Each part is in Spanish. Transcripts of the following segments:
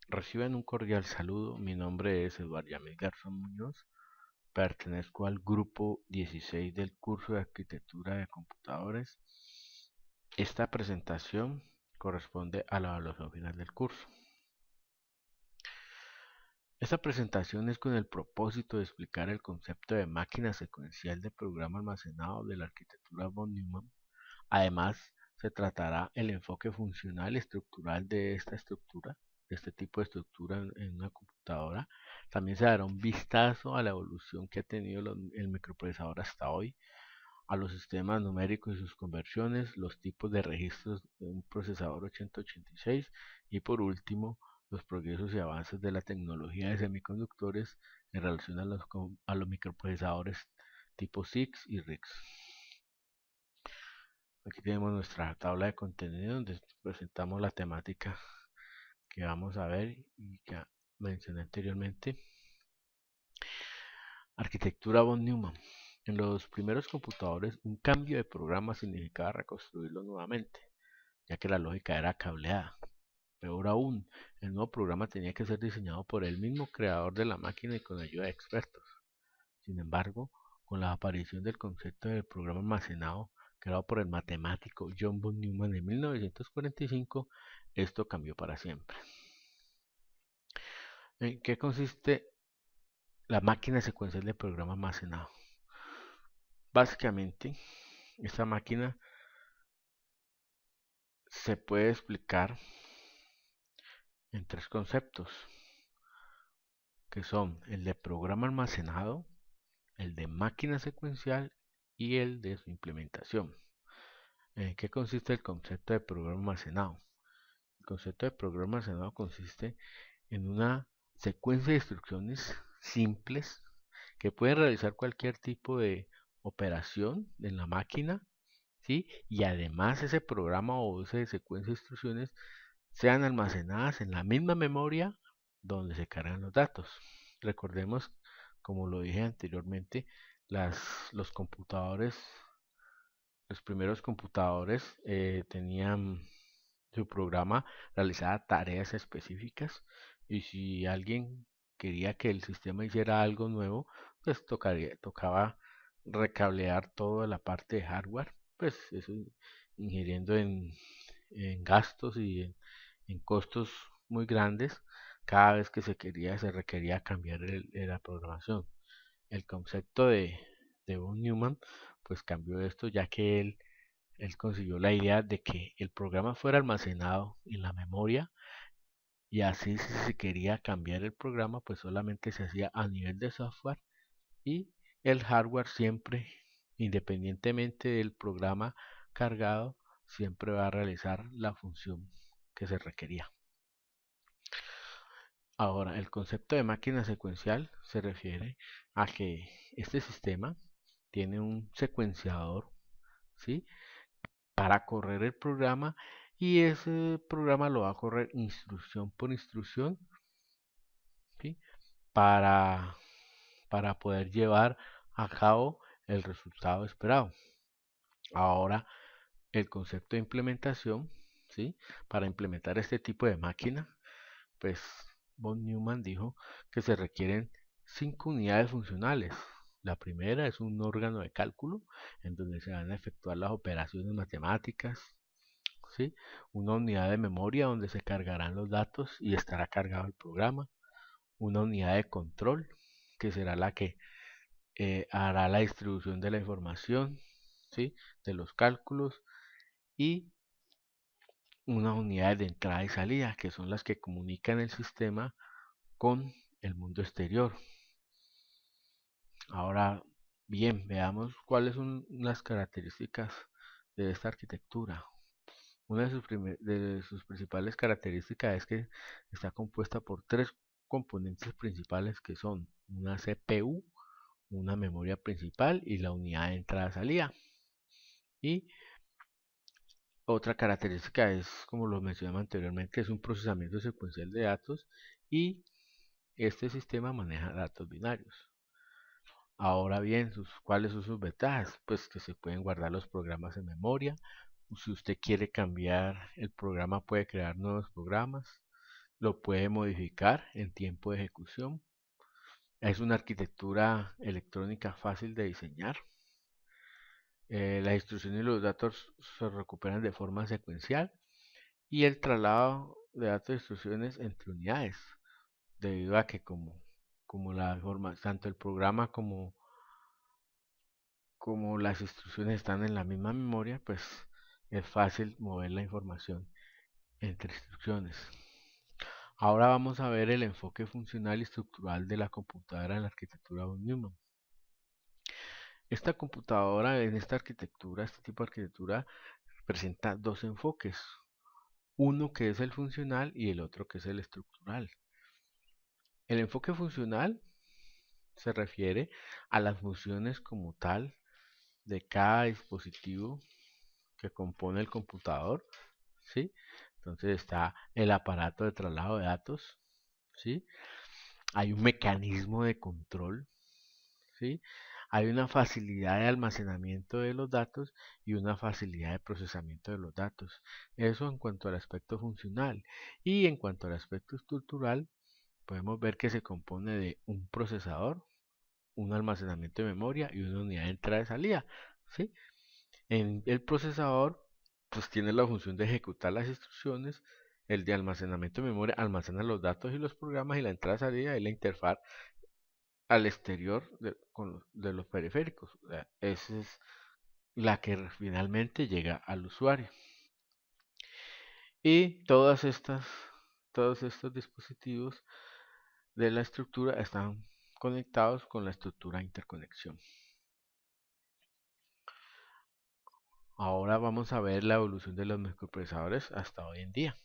Reciban un cordial saludo. Mi nombre es Eduardo Yamil Garzón Muñoz. Pertenezco al grupo 16 del curso de Arquitectura de Computadores. Esta presentación corresponde a la evaluación final del curso. Esta presentación es con el propósito de explicar el concepto de máquina secuencial de programa almacenado de la arquitectura von Neumann. Además, se tratará el enfoque funcional y estructural de esta estructura, de este tipo de estructura en una computadora. También se dará un vistazo a la evolución que ha tenido el microprocesador hasta hoy, a los sistemas numéricos y sus conversiones, los tipos de registros de un procesador 8086 y por último, los progresos y avances de la tecnología de semiconductores en relación a los microprocesadores tipo SIX y RISC. Aquí tenemos nuestra tabla de contenido donde presentamos la temática que vamos a ver y que mencioné anteriormente. Arquitectura von Neumann. En los primeros computadores, un cambio de programa significaba reconstruirlo nuevamente, ya que la lógica era cableada. Peor aún, el nuevo programa tenía que ser diseñado por el mismo creador de la máquina y con ayuda de expertos. Sin embargo, con la aparición del concepto del programa almacenado, creado por el matemático John von Neumann en 1945, esto cambió para siempre. ¿En qué consiste la máquina secuencial de programa almacenado? Básicamente, esta máquina se puede explicar en tres conceptos, que son el de programa almacenado, el de máquina secuencial y el de su implementación. ¿En qué consiste el concepto de programa almacenado? El concepto de programa almacenado consiste en una secuencia de instrucciones simples que pueden realizar cualquier tipo de operación en la máquina, ¿sí? Y además ese programa o esa secuencia de instrucciones sean almacenadas en la misma memoria donde se cargan los datos. Recordemos, como lo dije anteriormente, los computadores, los primeros computadores tenían su programa, realizaba tareas específicas y si alguien quería que el sistema hiciera algo nuevo, pues tocaba recablear toda la parte de hardware, pues eso ingiriendo en gastos y en costos muy grandes cada vez que se requería cambiar la programación. El concepto de von Neumann pues cambió esto ya que él consiguió la idea de que el programa fuera almacenado en la memoria y así si se quería cambiar el programa pues solamente se hacía a nivel de software y el hardware siempre, independientemente del programa cargado, siempre va a realizar la función que se requería. Ahora, el concepto de máquina secuencial se refiere a que este sistema tiene un secuenciador, ¿sí? Para correr el programa y ese programa lo va a correr instrucción por instrucción, ¿sí? para, para poder llevar a cabo el resultado esperado. Ahora, el concepto de implementación, ¿sí? Para implementar este tipo de máquina, pues von Neumann dijo que se requieren 5 unidades funcionales. La primera es un órgano de cálculo en donde se van a efectuar las operaciones matemáticas, ¿sí? Una unidad de memoria donde se cargarán los datos y estará cargado el programa. Una unidad de control que será la que hará la distribución de la información, ¿sí? De los cálculos y una unidad de entrada y salida que son las que comunican el sistema con el mundo exterior. Ahora bien, veamos cuáles son las características de esta arquitectura. Una de sus principales características es que está compuesta por tres componentes principales que son una CPU, una memoria principal y la unidad de entrada-salida. Y otra característica es, como lo mencionamos anteriormente, es un procesamiento secuencial de datos y este sistema maneja datos binarios. Ahora bien, ¿cuáles son sus ventajas? Pues que se pueden guardar los programas en memoria. Si usted quiere cambiar el programa, puede crear nuevos programas. lo puede modificar en tiempo de ejecución. Es una arquitectura electrónica fácil de diseñar. Las instrucciones y los datos se recuperan de forma secuencial y el traslado de datos de instrucciones entre unidades, debido a que como la forma, tanto el programa como las instrucciones están en la misma memoria, pues es fácil mover la información entre instrucciones. Ahora vamos a ver el enfoque funcional y estructural de la computadora en la arquitectura von Neumann. Esta computadora en esta arquitectura, este tipo de arquitectura, presenta dos enfoques. Uno que es el funcional y el otro que es el estructural. El enfoque funcional se refiere a las funciones como tal de cada dispositivo que compone el computador, ¿sí? Entonces está el aparato de traslado de datos, ¿sí? Hay un mecanismo de control, ¿sí? Hay una facilidad de almacenamiento de los datos y una facilidad de procesamiento de los datos. Eso en cuanto al aspecto funcional. Y en cuanto al aspecto estructural, podemos ver que se compone de un procesador, un almacenamiento de memoria y una unidad de entrada y salida, ¿sí? En el procesador, pues tiene la función de ejecutar las instrucciones. El de almacenamiento de memoria almacena los datos y los programas, y la entrada y salida es la interfaz al exterior de los periféricos. O sea, esa es la que finalmente llega al usuario. Y todos estos dispositivos de la estructura están conectados con la estructura de interconexión. Ahora vamos a ver la evolución de los microprocesadores hasta hoy en día.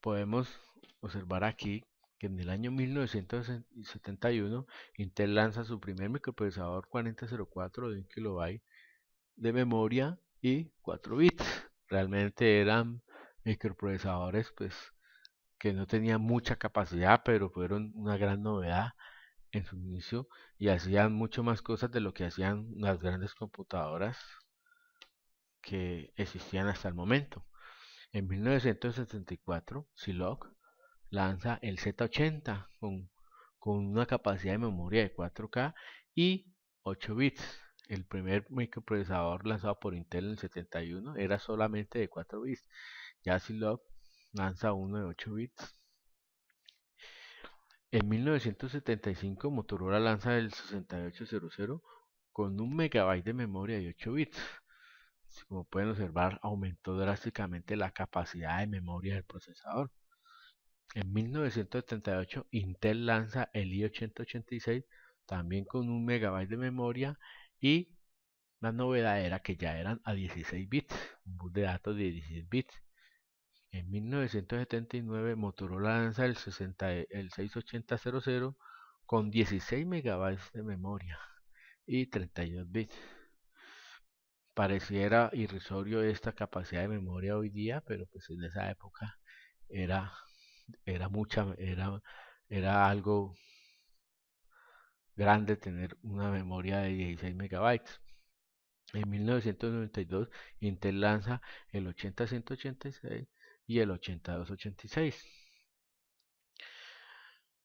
Podemos observar aquí que en el año 1971 Intel lanza su primer microprocesador 4004 de 1 kilobyte de memoria y 4 bits. Realmente eran microprocesadores pues que no tenían mucha capacidad, pero fueron una gran novedad en su inicio y hacían mucho más cosas de lo que hacían las grandes computadoras que existían hasta el momento. En 1974, Zilog lanza el Z80 con una capacidad de memoria de 4K y 8 bits. El primer microprocesador lanzado por Intel en el 71 era solamente de 4 bits. Ya Zilog lanza uno de 8 bits. En 1975 Motorola lanza el 6800 con 1 megabyte de memoria y 8 bits. Como pueden observar, aumentó drásticamente la capacidad de memoria del procesador. En 1978 Intel lanza el i8086 también con 1 megabyte de memoria, y la novedad era que ya eran a 16 bits, un bus de datos de 16 bits. En 1979 Motorola lanza el 6800 con 16 megabytes de memoria y 32 bits. Pareciera irrisorio esta capacidad de memoria hoy día, pero pues en esa época era, era mucha, era algo grande tener una memoria de 16 megabytes. En 1992 Intel lanza el 80186 y el 8286.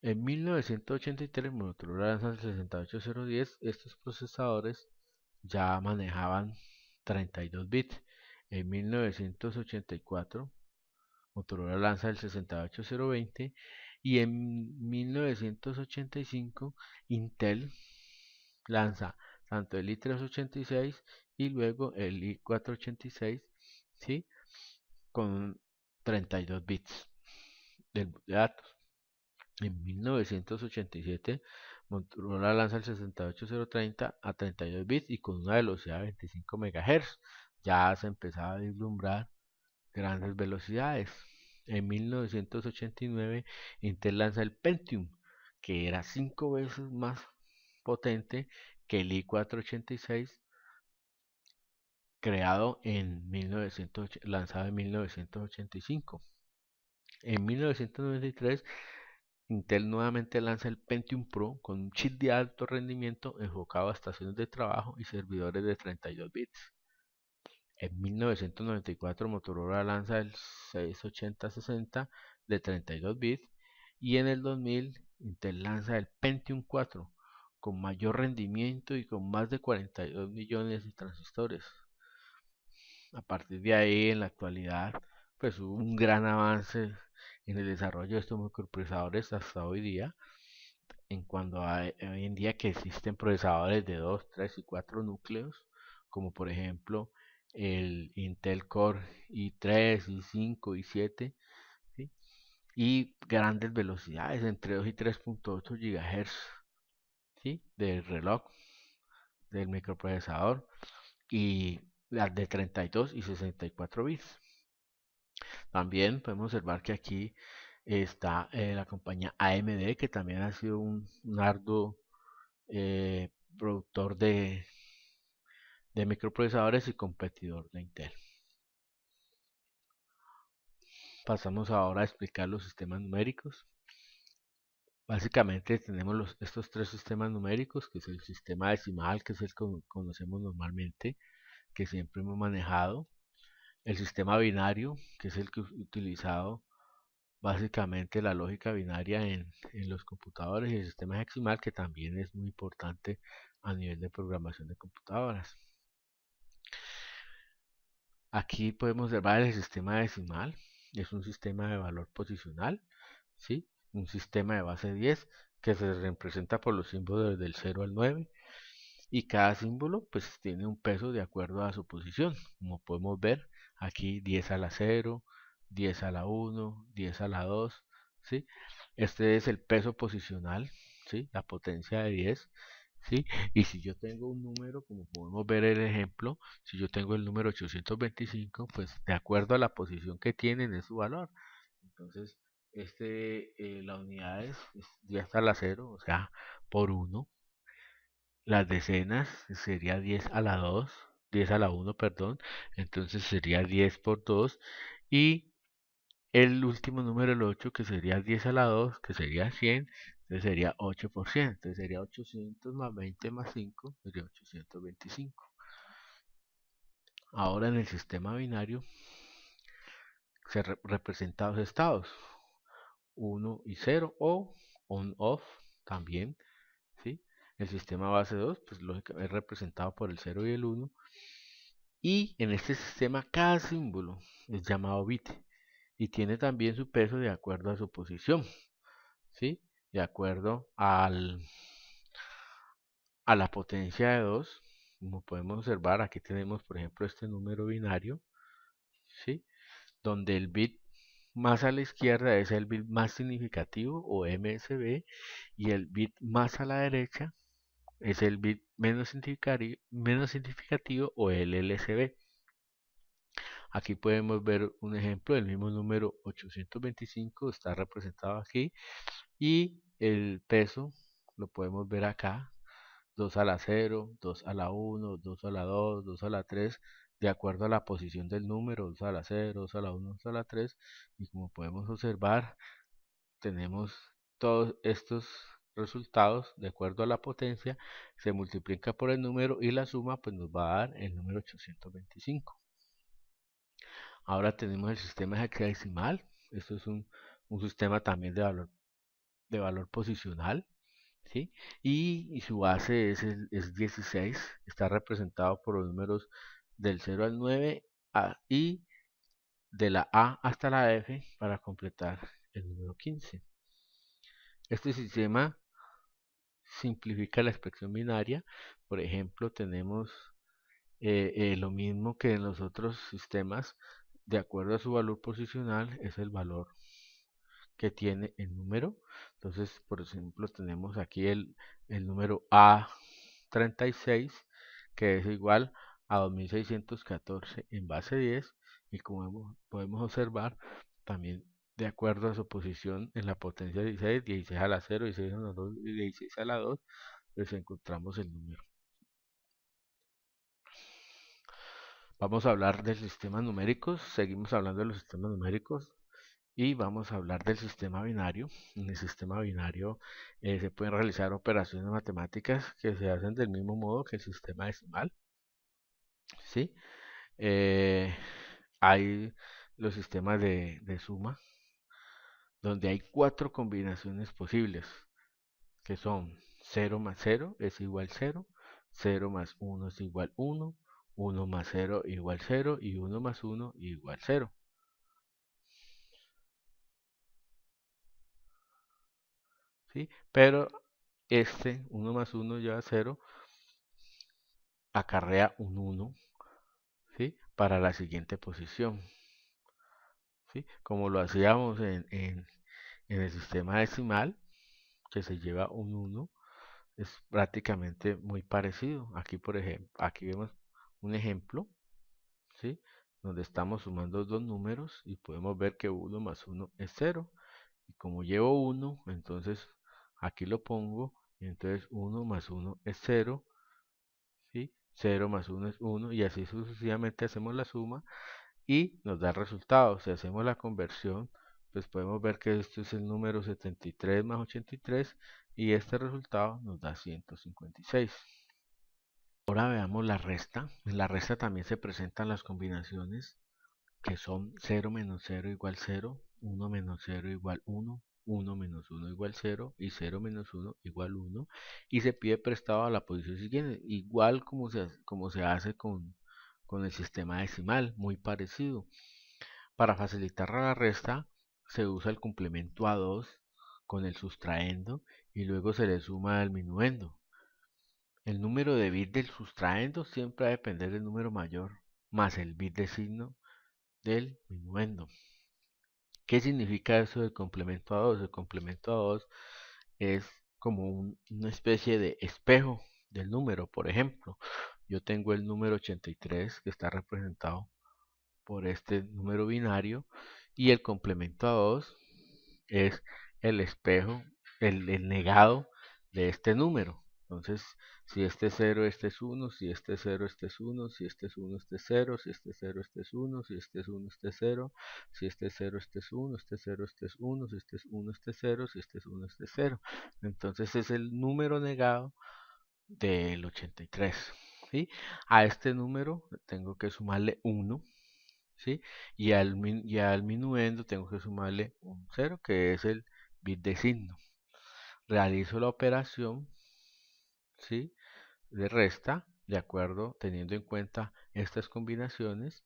En 1983 Motorola lanza el 68010. Estos procesadores ya manejaban 32 bits. En 1984 Motorola lanza el 68020 y en 1985 Intel lanza tanto el i386 y luego el i486, ¿sí? Con 32 bits de datos. En 1987 Motorola lanza el 68030 a 32 bits y con una velocidad de 25 MHz. Ya se empezaba a vislumbrar grandes velocidades. En 1989 Intel lanza el Pentium, que era 5 veces más potente que el i486 lanzado en 1985. En 1993 Intel nuevamente lanza el Pentium Pro con un chip de alto rendimiento enfocado a estaciones de trabajo y servidores de 32 bits. En 1994 Motorola lanza el 68060 de 32 bits y en el 2000 Intel lanza el Pentium 4 con mayor rendimiento y con más de 42 millones de transistores. A partir de ahí, en la actualidad, pues hubo un gran avance en el desarrollo de estos microprocesadores hasta hoy día, en cuanto a hoy en día que existen procesadores de 2, 3 y 4 núcleos, como por ejemplo el Intel Core i3, i5, i7, ¿sí? Y grandes velocidades, entre 2 y 3.8 GHz, ¿sí? Del reloj, del microprocesador, y las de 32 y 64 bits. También podemos observar que aquí está la compañía AMD, que también ha sido un arduo productor de microprocesadores y competidor de Intel. Pasamos ahora a explicar los sistemas numéricos. Básicamente tenemos estos tres sistemas numéricos, que es el sistema decimal, que es el que conocemos normalmente, que siempre hemos manejado. El sistema binario, que es el que utilizado básicamente la lógica binaria en los computadores, y el sistema hexagonal, que también es muy importante a nivel de programación de computadoras. Aquí podemos observar el sistema decimal, es un sistema de valor posicional, ¿sí? Un sistema de base 10 que se representa por los símbolos del 0 al 9, y cada símbolo pues tiene un peso de acuerdo a su posición, como podemos ver aquí 10 a la 0, 10 a la 1, 10 a la 2, ¿sí? Este es el peso posicional, ¿sí? La potencia de 10, ¿sí? Y si yo tengo un número, como podemos ver en el ejemplo, si yo tengo el número 825, pues de acuerdo a la posición que tienen es su valor. Entonces, la unidad es 10 a la 0, o sea, por 1. Las decenas sería 10 a la 2, 10 a la 1, perdón. Entonces sería 10 por 2. Y el último número, el 8, que sería 10 a la 2, que sería 100. Entonces sería 8 por 100. Entonces sería 800 más 20 más 5, sería 825. Ahora en el sistema binario se representan dos estados, 1 y 0, o on-off también, ¿sí? El sistema base 2, pues lógicamente es representado por el 0 y el 1. Y en este sistema cada símbolo es llamado bit y tiene también su peso de acuerdo a su posición, ¿sí? De acuerdo a la potencia de 2, como podemos observar, aquí tenemos por ejemplo este número binario, ¿sí? Donde el bit más a la izquierda es el bit más significativo o MSB y el bit más a la derecha es el bit menos significativo o el LSB. Aquí podemos ver un ejemplo del mismo número 825, está representado aquí, y el peso lo podemos ver acá, 2 a la 0, 2 a la 1, 2 a la 2, 2 a la 3, de acuerdo a la posición del número, 2 a la 0, 2 a la 1, 2 a la 3, y como podemos observar, tenemos todos estos resultados de acuerdo a la potencia, se multiplica por el número y la suma pues nos va a dar el número 825. Ahora tenemos el sistema hexadecimal. Esto es un sistema también de valor posicional, ¿sí? Y su base es 16. Está representado por los números del 0 al 9 y de la A hasta la F para completar el número 15. Este sistema simplifica la expresión binaria. Por ejemplo, tenemos lo mismo que en los otros sistemas, de acuerdo a su valor posicional, es el valor que tiene el número. Entonces, por ejemplo, tenemos aquí el número A36, que es igual a 2614 en base 10, y como podemos observar, también de acuerdo a su posición en la potencia 16, 16 a la 0, 16 a la 2 y 16 a la 2, pues encontramos el número. Vamos a hablar de sistemas numéricos, seguimos hablando de los sistemas numéricos y vamos a hablar del sistema binario. En el sistema binario se pueden realizar operaciones matemáticas que se hacen del mismo modo que el sistema decimal, ¿sí? Eh, hay los sistemas de suma, donde hay 4 combinaciones posibles, que son 0 más 0 es igual 0, 0 más 1 es igual 1, 1 más 0 igual 0 y 1 más 1 igual 0. ¿Sí? Pero este 1 más 1 lleva 0, acarrea un 1, ¿sí? Para la siguiente posición, ¿sí? Como lo hacíamos en el sistema decimal, que se lleva un 1, es prácticamente muy parecido. Aquí, por ejemplo, aquí vemos un ejemplo, ¿sí? Donde estamos sumando dos números y podemos ver que 1 más 1 es 0. Y como llevo 1, entonces aquí lo pongo. Y entonces 1 más 1 es 0, ¿sí? 0 más 1 es 1 y así sucesivamente hacemos la suma y nos da el resultado. Si hacemos la conversión, pues podemos ver que esto es el número 73 más 83 y este resultado nos da 156. Ahora veamos la resta. En la resta también se presentan las combinaciones que son 0 menos 0 igual 0, 1 menos 0 igual 1, 1 menos 1 igual 0 y 0 menos 1 igual 1 y se pide prestado a la posición siguiente, igual como se hace con el sistema decimal, muy parecido. Para facilitar la resta se usa el complemento a 2 con el sustraendo y luego se le suma el minuendo. El número de bits del sustraendo siempre va a depender del número mayor más el bit de signo del minuendo. ¿Qué significa eso del complemento a 2? El complemento a 2 es como una especie de espejo del número. Por ejemplo, yo tengo el número 83 que está representado por este número binario y el complemento a 2 es el espejo, el negado de este número. Entonces, si este es 0, este es 1, si este es 0, este es 1, si este es 1, este es 0, si este es 0, este es 1, si este es 1, este es 0, si este es 0, este es 1, este es 0, este es 1, si este es 1, este es 0, si este es 1, este es 0. Entonces es el número negado del 83. ¿Sí? A este número tengo que sumarle 1, ¿sí? Y al minuendo tengo que sumarle un 0, que es el bit de signo. Realizo la operación, ¿sí? De resta, de acuerdo, teniendo en cuenta estas combinaciones.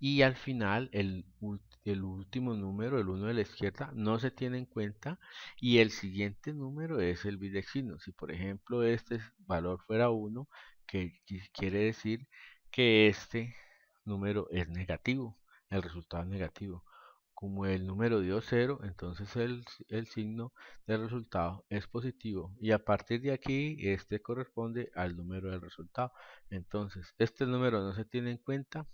Y al final, el último número, el 1 de la izquierda, no se tiene en cuenta. Y el siguiente número es el bit de signo. Si, por ejemplo, este valor fuera 1, que quiere decir que este número es negativo, el resultado es negativo. Como el número dio 0, entonces el signo del resultado es positivo. Y a partir de aquí, este corresponde al número del resultado. Entonces, este número no se tiene en cuenta.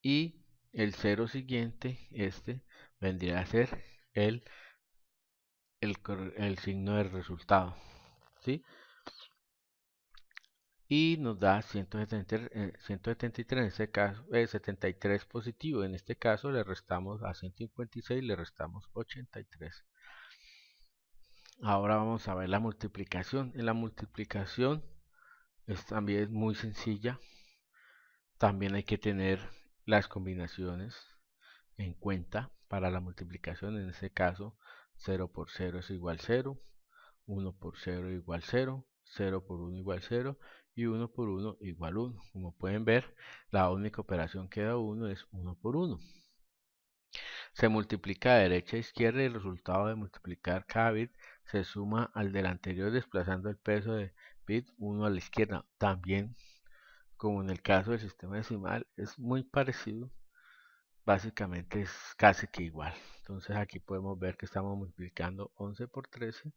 Y el 0 siguiente, este, vendría a ser el, el signo del resultado. ¿Sí? Y nos da 173 en este caso, 73 positivo. En este caso le restamos a 156, le restamos 83. Ahora vamos a ver la multiplicación. En la multiplicación también es muy sencilla. También hay que tener las combinaciones en cuenta para la multiplicación. En este caso, 0 por 0 es igual 0, 1 por 0 igual 0, 0 por 1 igual 0 y 1 por 1 igual 1. Como pueden ver, la única operación que da 1 es 1 por 1. Se multiplica de derecha a izquierda y el resultado de multiplicar cada bit se suma al del anterior desplazando el peso de bit 1 a la izquierda. También, como en el caso del sistema decimal, es muy parecido. Básicamente es casi que igual. Entonces aquí podemos ver que estamos multiplicando 11 por 13.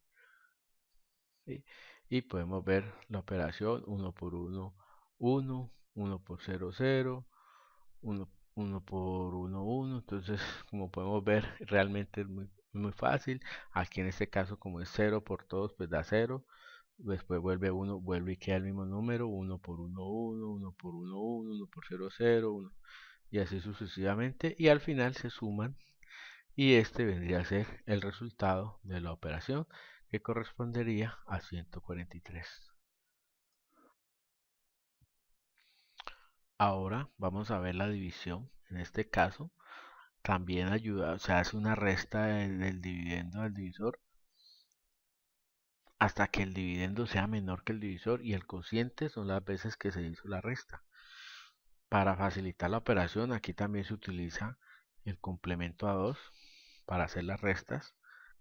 ¿Sí? Y podemos ver la operación 1 por 1, 1, 1 por 0, 0, 1, 1 por 1, 1. Entonces, como podemos ver, realmente es muy fácil. Aquí en este caso, como es 0 por todos, pues da 0. Después vuelve 1, vuelve y queda el mismo número. 1 por 1, 1, 1 por 1, 1, 1 por 0, 0, 1. Y así sucesivamente. Y al final se suman. Y este vendría a ser el resultado de la operación, que correspondería a 143. Ahora vamos a ver la división. En este caso, también ayuda, se hace una resta del dividendo al divisor hasta que el dividendo sea menor que el divisor y el cociente son las veces que se hizo la resta. Para facilitar la operación, aquí también se utiliza el complemento a 2 para hacer las restas,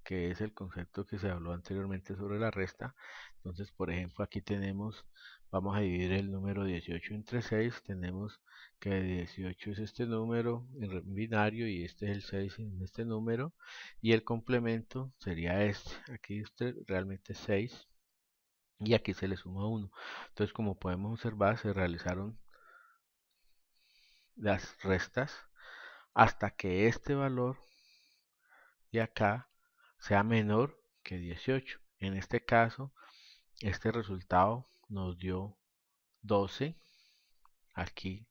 que es el concepto que se habló anteriormente sobre la resta. Entonces, por ejemplo, aquí tenemos, vamos a dividir el número 18 entre 6. Tenemos que 18 es este número en binario y este es el 6 en este número. Y el complemento sería este. Aquí este realmente es 6 y aquí se le suma 1. Entonces, como podemos observar, se realizaron las restas hasta que este valor de acá sea menor que 18. En este caso, este resultado nos dio 12. Aquí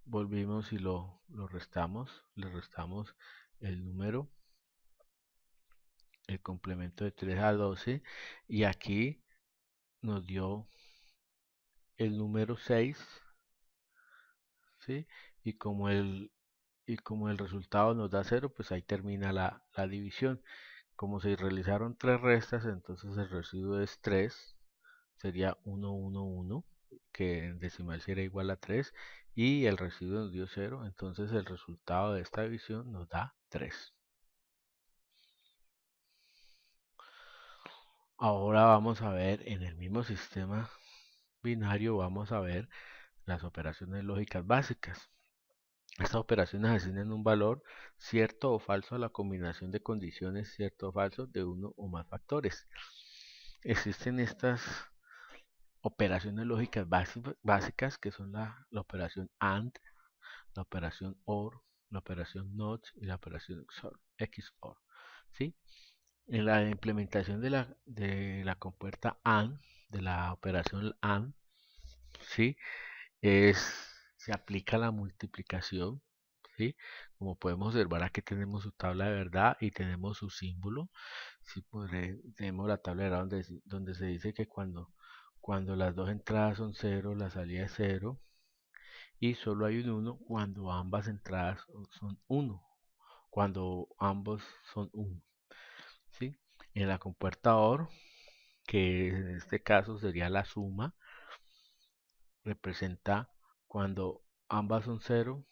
volvimos y lo restamos. Le restamos el número, el complemento de 3 a 12. Y aquí nos dio el número 6. ¿Sí? Y como el, y como el resultado nos da 0, pues ahí termina la división. Como se realizaron 3 restas, entonces el residuo es 3, sería 1, 1, 1, que en decimal será igual a 3, y el residuo nos dio 0, entonces el resultado de esta división nos da 3. Ahora vamos a ver en el mismo sistema binario, vamos a ver las operaciones lógicas básicas. Estas operaciones asignan un valor cierto o falso a la combinación de condiciones cierto o falso de uno o más factores. Existen estas operaciones lógicas básicas que son la operación AND, la operación OR, la operación NOT y la operación XOR. ¿Sí? En la implementación de la compuerta AND, de la operación AND, ¿sí? Se aplica la multiplicación, ¿sí? Como podemos observar, aquí tenemos su tabla de verdad y tenemos su símbolo. ¿Sí? Tenemos la tabla de verdad donde se dice que cuando las dos entradas son 0, la salida es 0. Y solo hay un 1 cuando ambas entradas son 1. Cuando ambos son 1. ¿Sí? En la compuerta OR, que en este caso sería la suma, representa cuando ambas son 0,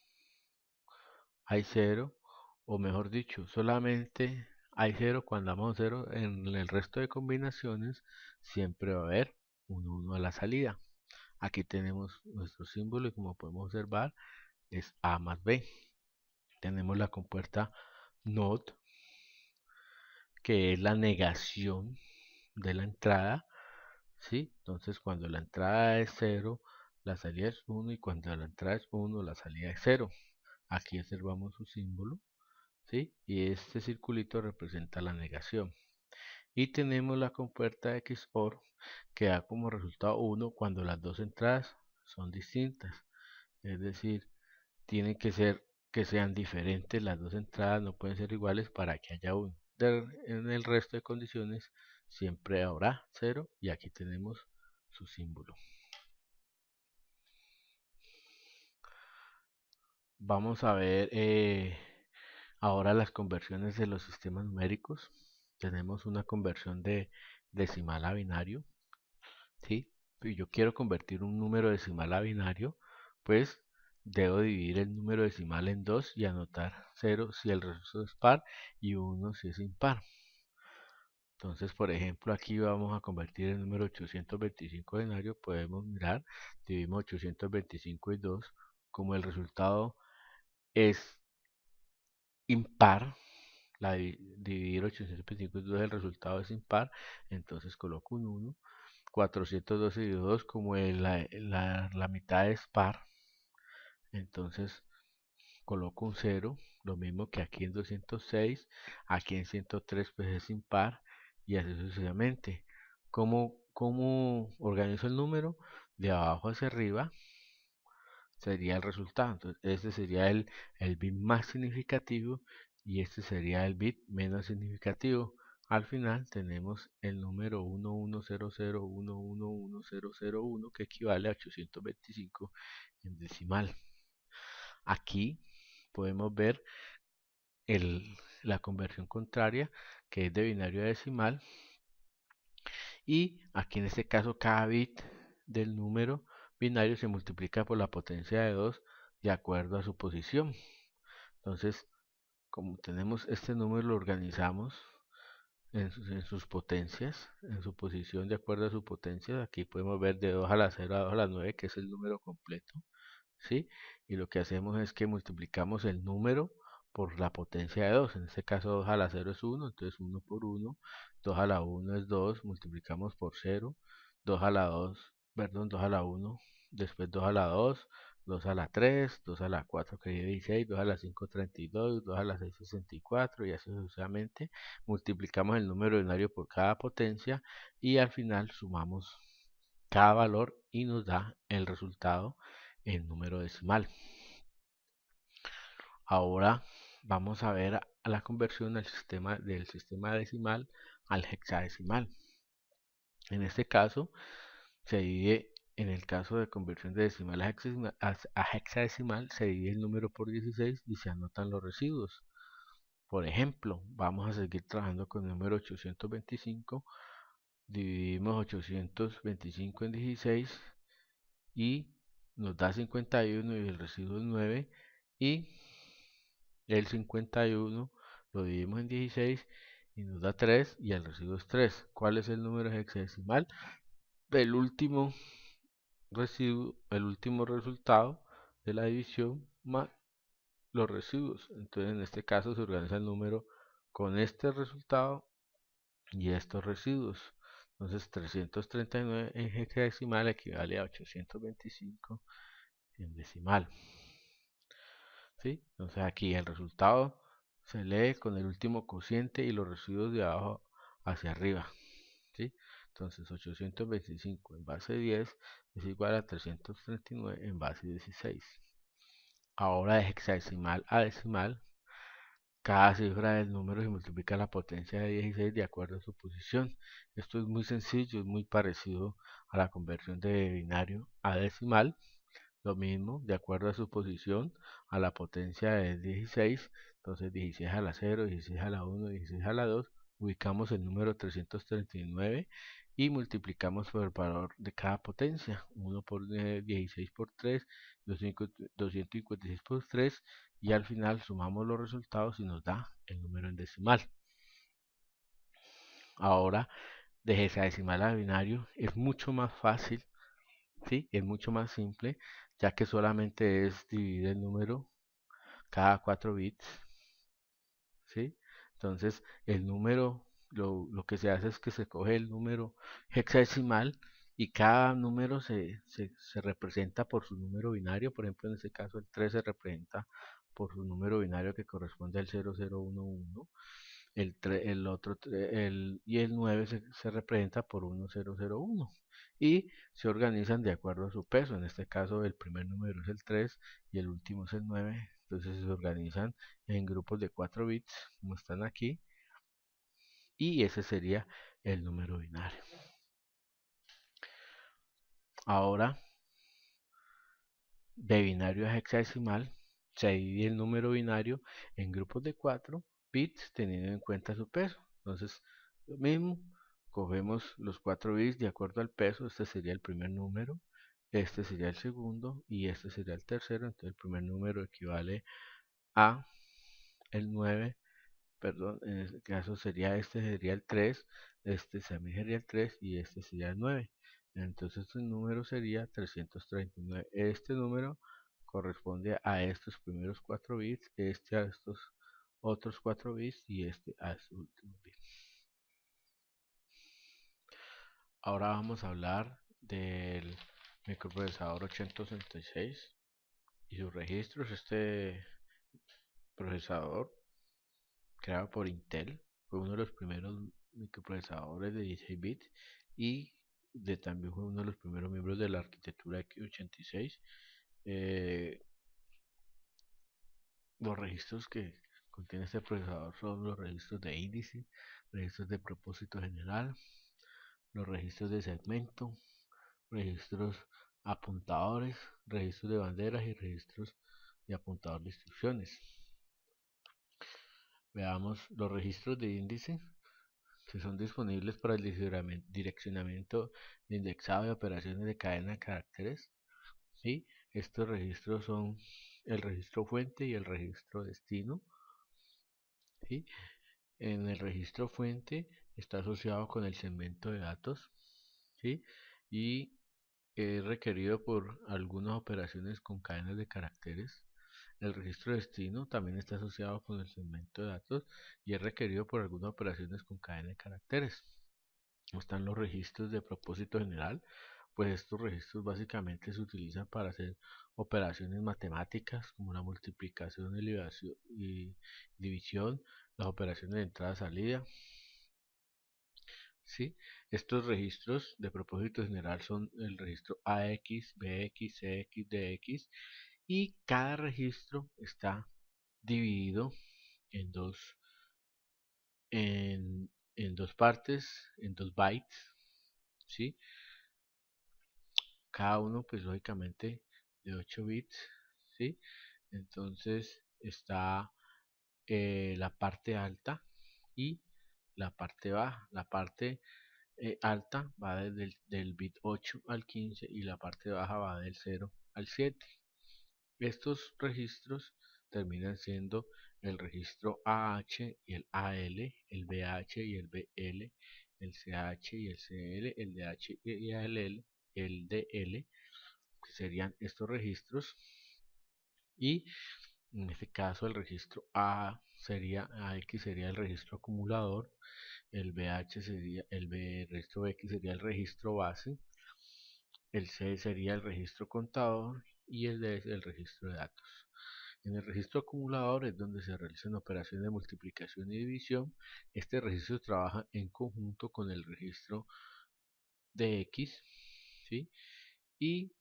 hay 0, o mejor dicho, solamente hay 0 cuando ambas son 0. En el resto de combinaciones siempre va a haber un 1 a la salida. Aquí tenemos nuestro símbolo y como podemos observar es A más B. Tenemos la compuerta NOT, que es la negación de la entrada, ¿sí? Entonces cuando la entrada es 0, la salida es 1 y cuando la entrada es 1, la salida es 0. Aquí observamos su símbolo, ¿sí? Y este circulito representa la negación. Y tenemos la compuerta XOR que da como resultado 1 cuando las dos entradas son distintas. Es decir, tienen que ser que sean diferentes, las dos entradas no pueden ser iguales para que haya uno. En el resto de condiciones siempre habrá 0 y aquí tenemos su símbolo. Vamos a ver ahora las conversiones de los sistemas numéricos. Tenemos una conversión de decimal a binario, ¿sí? Si yo quiero convertir un número decimal a binario, pues debo dividir el número decimal en 2 y anotar 0 si el resultado es par y 1 si es impar. Entonces, por ejemplo, aquí vamos a convertir el número 825 a binario. Podemos mirar, dividimos 825 y 2. Como el resultado es impar, dividir 825 y 2, el resultado es impar, entonces coloco un 1. 412 y 2, como la mitad es par, entonces coloco un 0, lo mismo que aquí en 206, aquí en 103 pues es impar y así sucesivamente. ¿Cómo organizo el número? De abajo hacia arriba sería el resultado. Entonces, este sería el bit más significativo y este sería el bit menos significativo. al final tenemos el número 1100111001 que equivale a 825 en decimal. Aquí podemos ver la conversión contraria, que es de binario a decimal, y aquí en este caso cada bit del número binario se multiplica por la potencia de 2 de acuerdo a su posición. Entonces, como tenemos este número, lo organizamos en sus potencias, en su posición de acuerdo a su potencia. Aquí podemos ver de 2 a la 0 a 2 a la 9, que es el número completo, ¿sí? Y lo que hacemos es que multiplicamos el número por la potencia de 2. En este caso 2 a la 0 es 1, entonces 1 por 1. 2 a la 1 es 2, multiplicamos por 0. 2 a la 2, perdón, 2 a la 1, después 2 a la 2, 2 a la 3, 2 a la 4 que es 16, 2 a la 5 32, 2 a la 6 64 y así sucesivamente. Multiplicamos el número binario por cada potencia y al final sumamos cada valor y nos da el resultado en número decimal. Ahora vamos a ver a la conversión del sistema decimal al hexadecimal. En este caso se divide, en el caso de conversión de decimal a hexadecimal, se divide el número por 16 y se anotan los residuos. Por ejemplo, vamos a seguir trabajando con el número 825. Dividimos 825 en 16 y nos da 51 y el residuo es 9, y el 51 lo dividimos en 16 y nos da 3 y el residuo es 3. ¿Cuál es el número hexadecimal? El último residuo, el último resultado de la división más los residuos. Entonces en este caso se organiza el número con este resultado y estos residuos. Entonces 339 en hexadecimal equivale a 825 en decimal. ¿Sí? Entonces aquí el resultado se lee con el último cociente y los residuos de abajo hacia arriba. ¿Sí? Entonces 825 en base 10 es igual a 339 en base 16. Ahora de hexadecimal a decimal, cada cifra del número se multiplica la potencia de 16 de acuerdo a su posición. Esto es muy sencillo, es muy parecido a la conversión de binario a decimal. Lo mismo, de acuerdo a su posición, a la potencia de 16, entonces 16 a la 0, 16 a la 1, 16 a la 2, ubicamos el número 339 y multiplicamos por el valor de cada potencia, 1 por 16 por 3, 256 por 3, y al final sumamos los resultados y nos da el número en decimal. Ahora, de hexadecimal a binario es mucho más fácil. ¿Sí? Es mucho más simple, ya que solamente es dividir el número cada 4 bits, ¿sí? Entonces, el número, lo que se hace es que se coge el número hexadecimal y cada número se representa por su número binario. Por ejemplo, en este caso, el 3 se representa por su número binario que corresponde al 0011. El otro y el 9 se representa por 1001 y se organizan de acuerdo a su peso. En este caso el primer número es el 3 y el último es el 9, entonces se organizan en grupos de 4 bits como están aquí, y ese sería el número binario. Ahora, de binario a hexadecimal se divide el número binario en grupos de 4 bits teniendo en cuenta su peso. Entonces, lo mismo, cogemos los 4 bits de acuerdo al peso. Este sería el primer número, este sería el segundo y este sería el tercero. Entonces el primer número equivale a el 9, perdón, en este caso sería el 3, este también sería el 3 y este sería el 9. Entonces el número sería 339. Este número corresponde a estos primeros 4 bits, este a estos otros 4 bits y este a este último bit. Ahora vamos a hablar del microprocesador 8066 y sus registros. Este procesador, creado por Intel, fue uno de los primeros microprocesadores de 16 bits y también fue uno de los primeros miembros de la arquitectura x86. Los registros que contiene este procesador son los registros de índice, registros de propósito general, los registros de segmento, registros apuntadores, registros de banderas y registros de apuntador de instrucciones. Veamos los registros de índice que son disponibles para el direccionamiento de indexado de operaciones de cadena de caracteres. ¿Sí? Estos registros son el registro fuente y el registro destino. ¿Sí? En el registro fuente está asociado con el segmento de datos, ¿sí? Y es requerido por algunas operaciones con cadenas de caracteres. El registro destino también está asociado con el segmento de datos y es requerido por algunas operaciones con cadena de caracteres. Están los registros de propósito general, pues estos registros básicamente se utilizan para hacer operaciones matemáticas como la multiplicación y división, las operaciones de entrada-salida. ¿Sí? Estos registros de propósito general son el registro AX, BX, CX, DX y cada registro está dividido en en, en dos partes, en 2 bytes, ¿sí? Cada uno pues lógicamente de 8 bits, ¿sí? Entonces está la parte alta y la parte baja. La parte alta va desde del bit 8 al 15 y la parte baja va del 0 al 7. Estos registros terminan siendo el registro AH y el AL, el BH y el BL, el CH y el CL, el DH y el DL, que serían estos registros. Y en este caso el registro AX sería el registro acumulador, el BH sería registro X sería el registro base, el C sería el registro contador y el D es el registro de datos. En el registro acumulador es donde se realizan operaciones de multiplicación y división. Este registro trabaja en conjunto con el registro de X, ¿sí? Y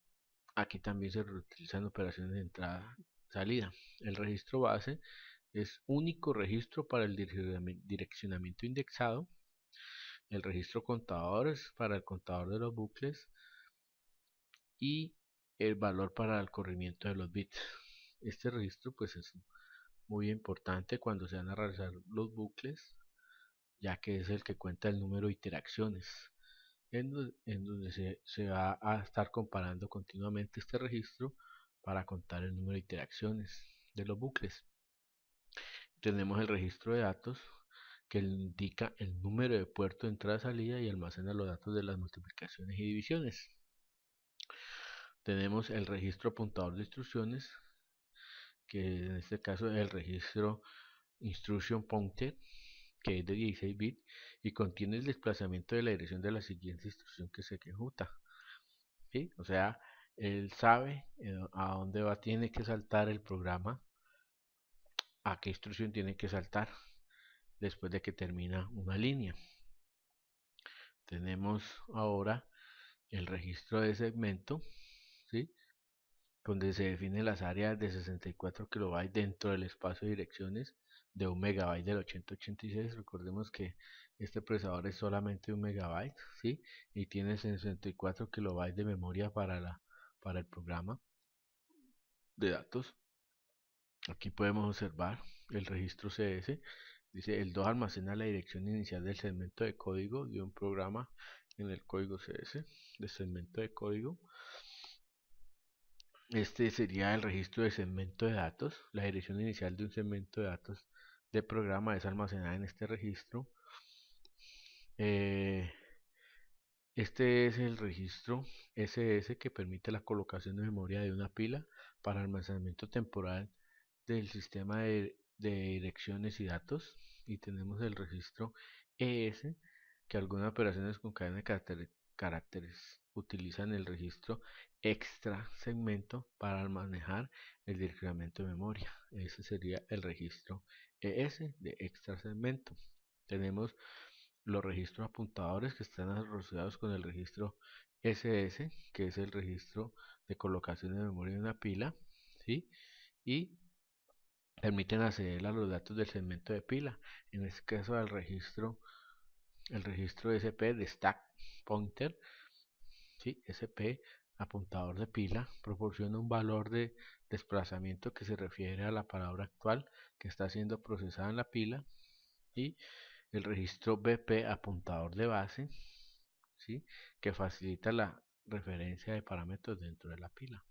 aquí también se reutilizan operaciones de entrada-salida. El registro base es único registro para el direccionamiento indexado. El registro contador es para el contador de los bucles y el valor para el corrimiento de los bits. Este registro pues es muy importante cuando se van a realizar los bucles, ya que es el que cuenta el número de interacciones, en donde se va a estar comparando continuamente este registro para contar el número de interacciones de los bucles. Tenemos el registro de datos que indica el número de puertos de entrada-salida y almacena los datos de las multiplicaciones y divisiones. Tenemos el registro apuntador de instrucciones, que en este caso es el registro Instruction Pointer, que es de 16 bits y contiene el desplazamiento de la dirección de la siguiente instrucción que se ejecuta. ¿Sí? O sea, él sabe a dónde tiene que saltar el programa, a qué instrucción tiene que saltar después de que termina una línea. Tenemos ahora el registro de segmento, ¿sí? Donde se definen las áreas de 64 kilobytes dentro del espacio de direcciones de 1 megabyte del 8086. Recordemos que este procesador es solamente 1 megabyte, ¿sí? Y tiene 64 kilobytes de memoria para el programa de datos. Aquí podemos observar el registro CS. Dice, el 2 almacena la dirección inicial del segmento de código de un programa en el código CS de segmento de código. Este sería el registro de segmento de datos. La dirección inicial de un segmento de datos de programa es almacenada en este registro. Este es el registro SS que permite la colocación de memoria de una pila para almacenamiento temporal del sistema de direcciones y datos. Y tenemos el registro ES, que algunas operaciones con cadena de caracteres utilizan el registro extra segmento para manejar el direccionamiento de memoria. Ese sería el registro ES de extra segmento. Tenemos los registros apuntadores que están asociados con el registro SS, que es el registro de colocación de memoria de una pila, ¿sí? Y permiten acceder a los datos del segmento de pila, en este caso al registro, el registro SP de stack pointer, ¿sí? SP apuntador de pila proporciona un valor de desplazamiento que se refiere a la palabra actual que está siendo procesada en la pila, y el registro BP apuntador de base, ¿sí? Que facilita la referencia de parámetros dentro de la pila.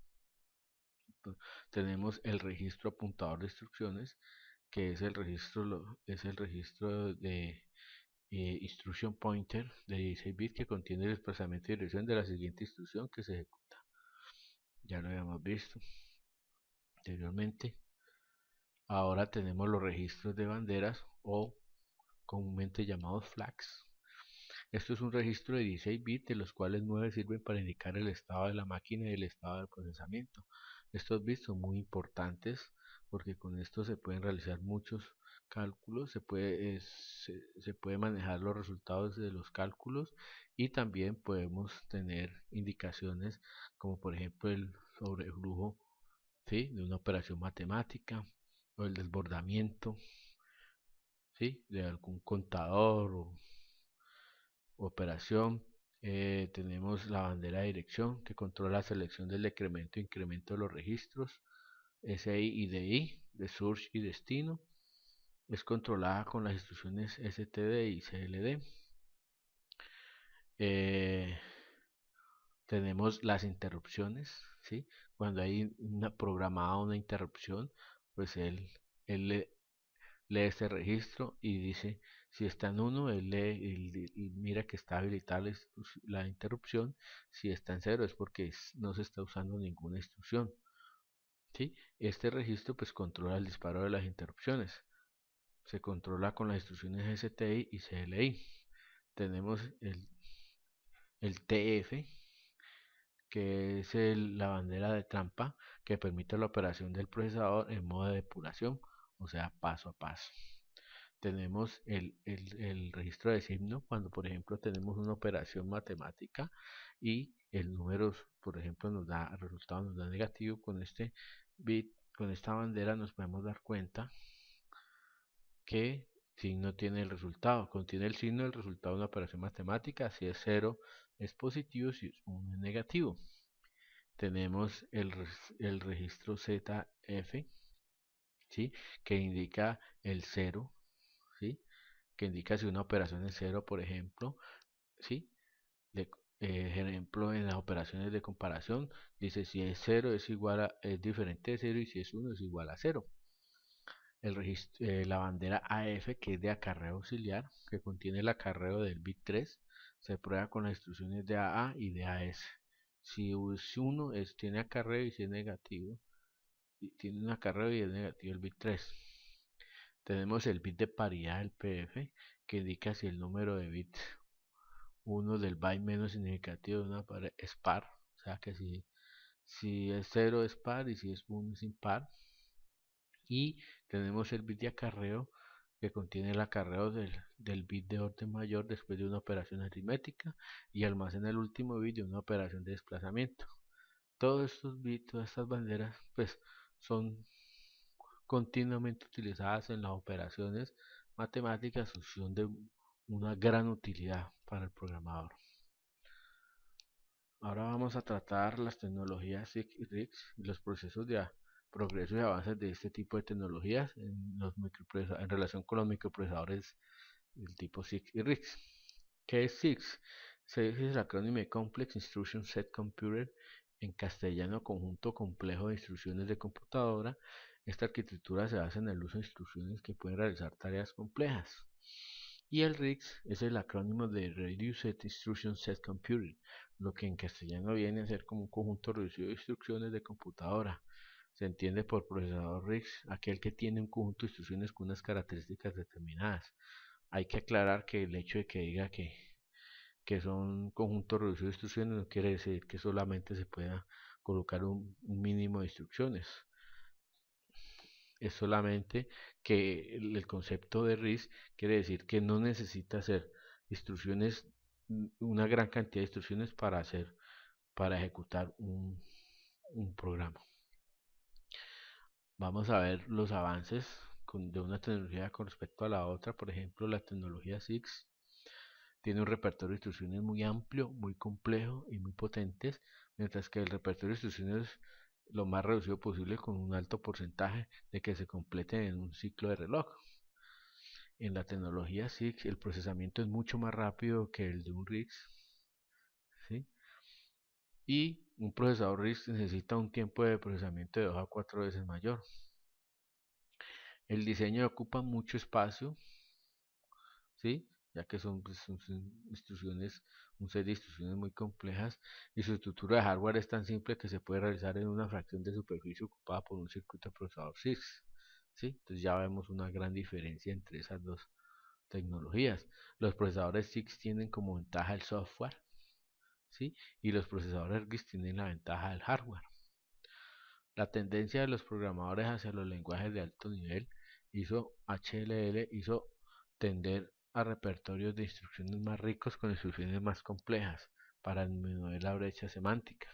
Entonces, tenemos el registro apuntador de instrucciones, que es el registro de instruction pointer de 16 bits que contiene el desplazamiento y dirección de la siguiente instrucción que se ejecuta. Ya lo habíamos visto anteriormente. Ahora tenemos los registros de banderas, o comúnmente llamados flags. Esto es un registro de 16 bits, de los cuales 9 sirven para indicar el estado de la máquina y el estado del procesamiento. Estos bits son muy importantes porque con esto se pueden realizar muchos cálculos, se puede manejar los resultados de los cálculos, y también podemos tener indicaciones como por ejemplo el sobreflujo, ¿sí?, de una operación matemática, o el desbordamiento, ¿sí?, de algún contador o operación. Tenemos la bandera de dirección, que controla la selección del decremento e incremento de los registros SI y DI, de source y destino. Es controlada con las instrucciones STD y CLD. Tenemos las interrupciones, ¿sí? Cuando hay programada una interrupción, pues él lee este registro y dice, si está en 1, él lee y mira que está habilitada la interrupción. Si está en 0 es porque no se está usando ninguna instrucción, ¿sí? Este registro pues controla el disparo de las interrupciones. Se controla con las instrucciones STI y CLI. Tenemos el TF, que es la bandera de trampa, que permite la operación del procesador en modo de depuración, o sea, paso a paso. Tenemos el registro de signo, cuando por ejemplo tenemos una operación matemática y el número, por ejemplo, el resultado nos da negativo. Con este bit, con esta bandera, nos podemos dar cuenta que signo tiene el resultado, contiene el signo del resultado de una operación matemática. Si es 0 es positivo, si es 1 es negativo. Tenemos el registro ZF, ¿sí?, que indica el 0, ¿sí?, que indica si una operación es 0, por ejemplo, ¿sí? Ejemplo, en las operaciones de comparación, dice si es 0 es diferente de 0, y si es 1 es igual a 0. La bandera AF, que es de acarreo auxiliar, que contiene el acarreo del bit 3, se prueba con las instrucciones de AA y de AS. Si es 1 tiene acarreo, y si es negativo, tiene un acarreo y es negativo el bit 3. Tenemos el bit de paridad, el PF, que indica si el número de bits 1 del byte menos significativo de una pared es par, o sea que si es 0 es par y si es 1 es impar. Y tenemos el bit de acarreo, que contiene el acarreo del bit de orden mayor después de una operación aritmética, y almacena el último bit de una operación de desplazamiento. Todos estos bits, todas estas banderas, pues son continuamente utilizadas en las operaciones matemáticas, son de una gran utilidad para el programador. Ahora vamos a tratar las tecnologías SIG y RISC y los procesos de progreso y avances de este tipo de tecnologías en relación con los microprocesadores del tipo SIG y RISC. ¿Qué es SIG? SIG es el acrónimo de Complex Instruction Set Computer, en castellano conjunto complejo de instrucciones de computadora. Esta arquitectura se basa en el uso de instrucciones que pueden realizar tareas complejas. Y el RISC es el acrónimo de Reduced Instruction Set Computing, lo que en castellano viene a ser como un conjunto reducido de instrucciones de computadora. Se entiende por procesador RISC aquel que tiene un conjunto de instrucciones con unas características determinadas. Hay que aclarar que el hecho de que diga que son conjuntos reducidos de instrucciones no quiere decir que solamente se pueda colocar un mínimo de instrucciones. Es solamente que el concepto de RISC quiere decir que no necesita hacer instrucciones, una gran cantidad de instrucciones para ejecutar un programa. Vamos a ver los avances de una tecnología con respecto a la otra. Por ejemplo, la tecnología SIX tiene un repertorio de instrucciones muy amplio, muy complejo y muy potentes, mientras que el repertorio de instrucciones lo más reducido posible con un alto porcentaje de que se completen en un ciclo de reloj. En la tecnología SIG el procesamiento es mucho más rápido que el de un RISC, ¿sí? Y un procesador RISC necesita un tiempo de procesamiento de 2 a 4 veces mayor. El diseño ocupa mucho espacio, ¿sí? Ya que son instrucciones, un set de instrucciones muy complejas y su estructura de hardware es tan simple que se puede realizar en una fracción de superficie ocupada por un circuito de procesador SIG, ¿sí? Entonces ya vemos una gran diferencia entre esas dos tecnologías. Los procesadores SIG tienen como ventaja el software, ¿sí? Y los procesadores RISC tienen la ventaja del hardware. La tendencia de los programadores hacia los lenguajes de alto nivel hizo tender a repertorios de instrucciones más ricos con instrucciones más complejas para disminuir la brecha semántica.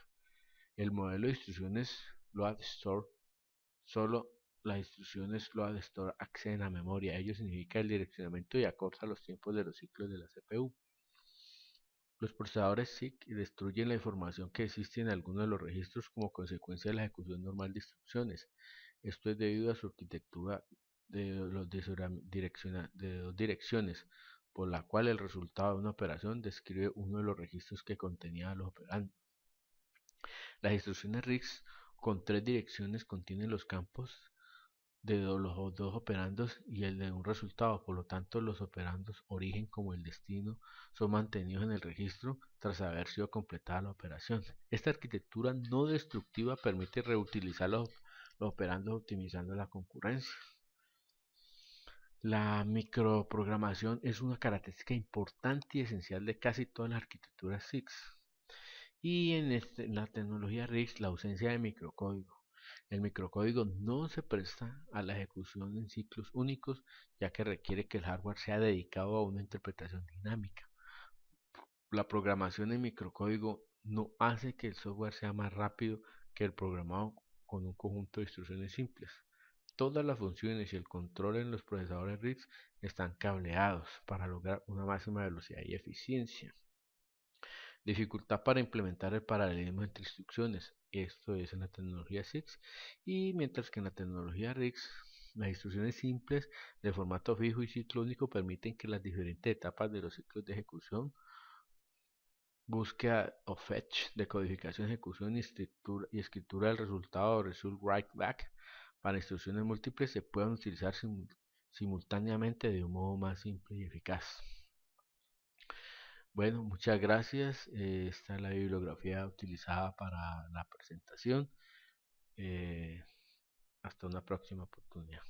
El modelo de instrucciones load store solo las instrucciones load store acceden a memoria. Ello significa el direccionamiento y acorta los tiempos de los ciclos de la CPU. Los procesadores SIC destruyen la información que existe en algunos de los registros como consecuencia de la ejecución normal de instrucciones. Esto es debido a su arquitectura de dos direcciones, por la cual el resultado de una operación describe uno de los registros que contenía los operandos. Las instrucciones RISC con 3 direcciones contienen los campos de los dos operandos y el de un resultado. Por lo tanto, los operandos origen como el destino son mantenidos en el registro tras haber sido completada la operación. Esta arquitectura no destructiva permite reutilizar los operandos optimizando la concurrencia. La microprogramación es una característica importante y esencial de casi todas las arquitecturas SIX. Y en la tecnología RISC, la ausencia de microcódigo. El microcódigo no se presta a la ejecución en ciclos únicos, ya que requiere que el hardware sea dedicado a una interpretación dinámica. La programación en microcódigo no hace que el software sea más rápido que el programado con un conjunto de instrucciones simples. Todas las funciones y el control en los procesadores RISC están cableados para lograr una máxima velocidad y eficiencia. Dificultad para implementar el paralelismo entre instrucciones. Esto es en la tecnología SIX. Y mientras que en la tecnología RIX, las instrucciones simples de formato fijo y ciclo único permiten que las diferentes etapas de los ciclos de ejecución, búsqueda o fetch, decodificación, ejecución y escritura del resultado o result write back para instrucciones múltiples se puedan utilizar simultáneamente de un modo más simple y eficaz. Bueno, muchas gracias. Esta es la bibliografía utilizada para la presentación. Eh, Hasta una próxima oportunidad.